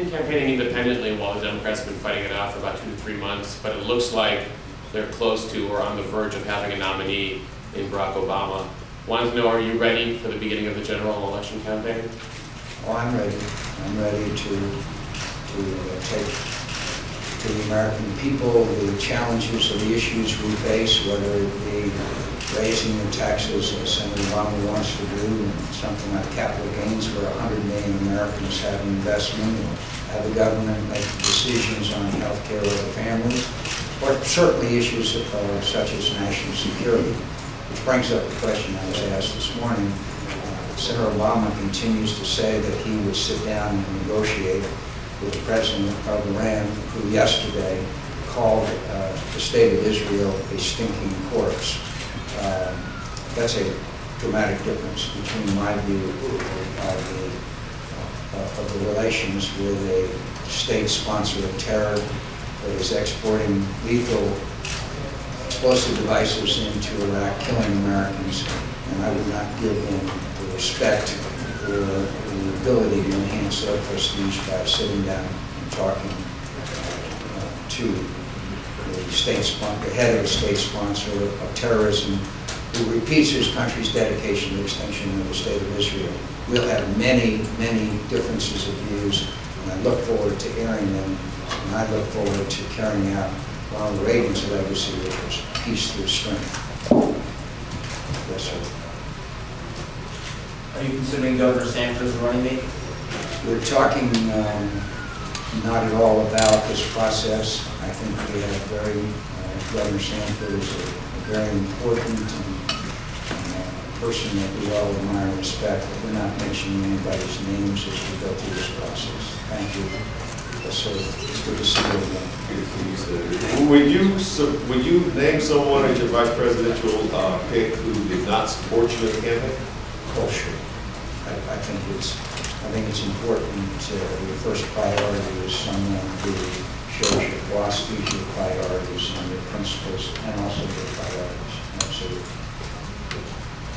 been campaigning independently while the Democrats have been fighting it out for about 2 to 3 months, but it looks like they're close to or on the verge of having a nominee in Barack Obama. Wanted to know, are you ready for the beginning of the general election campaign? Oh, I'm ready. I'm ready to take to the American people the challenges of the issues we face, whether it be raising the taxes as Senator Obama wants to do, and something like capital gains where 100 million Americans have an investment, or have the government make decisions on health care of the families, or certainly issues such as national security. Which brings up the question I was asked this morning. Senator Obama continues to say that he would sit down and negotiate with the president of Iran, who yesterday called the state of Israel a stinking corpse. That's a dramatic difference between my view of the relations with a state sponsor of terror that is exporting lethal explosive devices into Iraq, killing Americans, and I would not give them the respect or the ability to enhance their prestige by sitting down and talking to the head of a state sponsor of terrorism, who repeats his country's dedication to the extension of the state of Israel. We'll have many, many differences of views, and I look forward to airing them, and I look forward to carrying out Ronald Reagan's legacy, which was peace through strength. Yes, sir. Are you considering Governor Sanders a running mate? We're talking not at all about this process. I think we have Governor Sanders is a very important person that we all admire and respect, but we're not mentioning anybody's names as we go through this process. Thank you. Yes, sir. It's good to see you again. Would you name someone as your vice presidential pick who did not support you in the campaign? Oh, sure. I think it's important your first priority is someone who shows your philosophies, your priorities, and your principles, and also your priorities. Absolutely.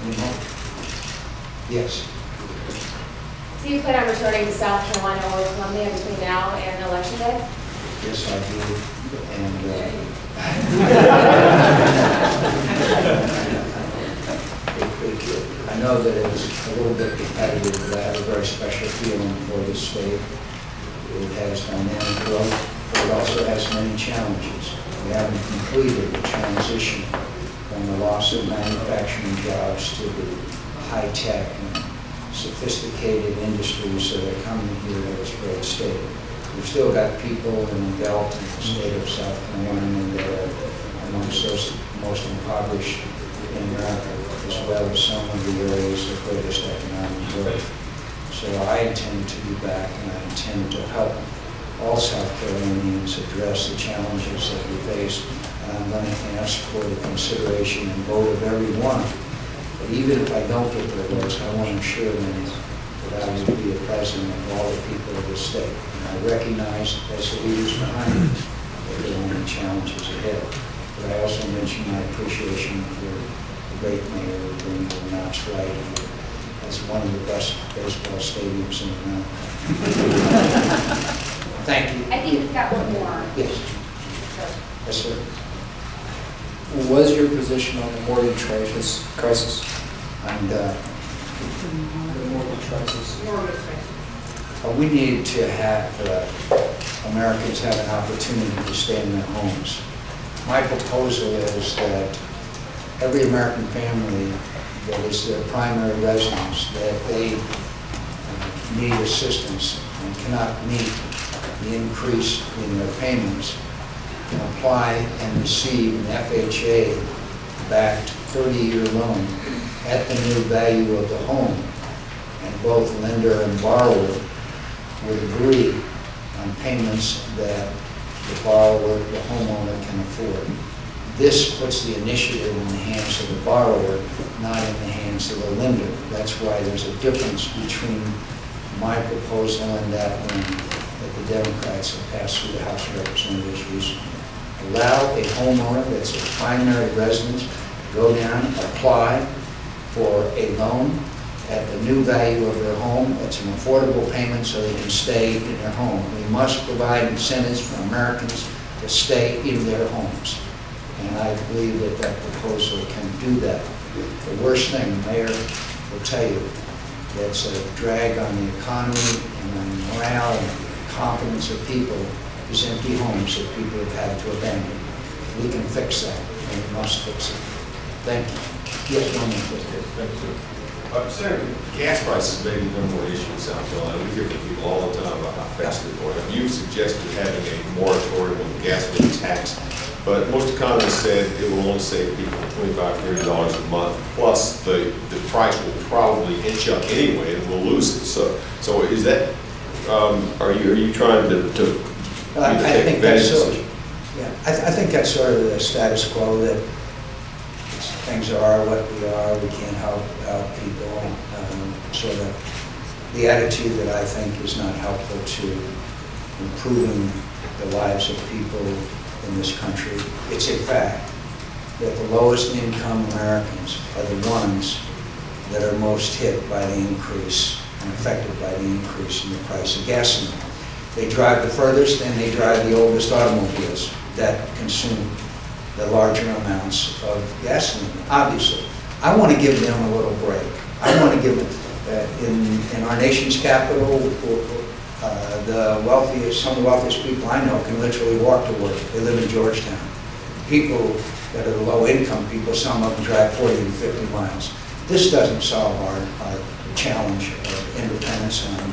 Any more? Yes. Do you plan on returning to South Carolina or Columbia between now and Election Day? Yes, I do. And I know that it's a little bit competitive, but I have a very special feeling for this state. It has dynamic growth, but it also has many challenges. We haven't completed the transition from the loss of manufacturing jobs to the high-tech and sophisticated industries that are coming here to this great state. We've still got people in the belt in the state of South Carolina that are amongst those most impoverished in America, as well as some of the areas of greatest economic growth. So I intend to be back, and I intend to help all South Carolinians address the challenges that we face. And I'm going to ask for the consideration and vote of everyone. But even if I don't get their votes, I want to assure them that I will be a president of all the people of this state. And I recognize, as the leaders behind me, that there are many challenges ahead. But I also mention my appreciation for the great mayor of Greenville, Knox Wright. That's one of the best baseball stadiums in America. Thank you. I think we've got one more. Yes. Yes, sir. What is your position on the mortgage crisis? And The mortgage crisis. we need to have Americans have an opportunity to stay in their homes. My proposal is that every American family that is their primary residence, that they need assistance and cannot meet the increase in their payments, can apply and receive an FHA-backed 30-year loan at the new value of the home, and both lender and borrower would agree on payments that the borrower, the homeowner, can afford. This puts the initiative in the hands of the borrower, not in the hands of the lender. That's why there's a difference between my proposal and that one that the Democrats have passed through the House of Representatives recently. Allow a homeowner that's a primary residence to go down, apply for a loan, at the new value of their home. It's an affordable payment so they can stay in their home. We must provide incentives for Americans to stay in their homes. And I believe that that proposal can do that. The worst thing, the mayor will tell you, that's a drag on the economy and on morale and confidence of people, is empty homes that people have had to abandon. We can fix that, and we must fix it. Thank you. Yes, one more. Senator, gas prices may be no more issue in South Carolina. We hear from people all the time about how fast they're going up. You've suggested having a moratorium on the gasoline tax, but most economists said it will only save people $25, $30 a month, plus the price will probably inch up anyway and we'll lose it. So is that, are you trying to I take think advantage that's of sort I think that's sort of the status quo, that things are what we are. We can't help out people. Sort of the attitude that I think is not helpful to improving the lives of people in this country. It's a fact that the lowest income Americans are the ones that are most hit by the increase and affected by the increase in the price of gasoline. They drive the furthest and they drive the oldest automobiles that consume the larger amounts of gasoline, obviously. I want to give them a little break. I want to give them, in our nation's capital, the wealthiest, some of the wealthiest people I know can literally walk to work. They live in Georgetown. People that are the low income people, some of them drive 40 and 50 miles. This doesn't solve our challenge of independence on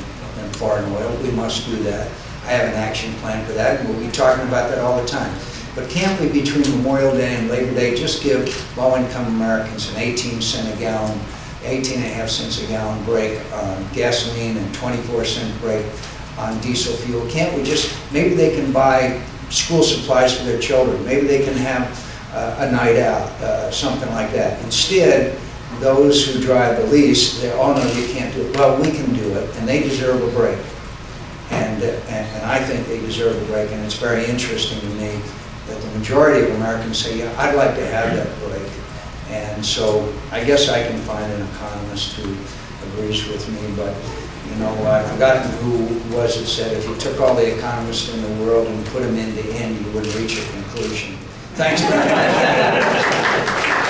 foreign oil. We must do that. I have an action plan for that, and we'll be talking about that all the time. But can't we, between Memorial Day and Labor Day, just give low-income Americans an 18-cent a gallon, 18.5 cents a gallon break on gasoline and 24-cent break on diesel fuel? Can't we just, maybe they can buy school supplies for their children. Maybe they can have a night out, something like that. Instead, those who drive the least, they all know you can't do it. Well, we can do it, and they deserve a break. And I think they deserve a break, and it's very interesting to me that the majority of Americans say, yeah, I'd like to have that break. And so I guess I can find an economist who agrees with me, but you know, I've forgotten who was it said, if you took all the economists in the world and put them end to end, you wouldn't reach a conclusion. Thanks very much.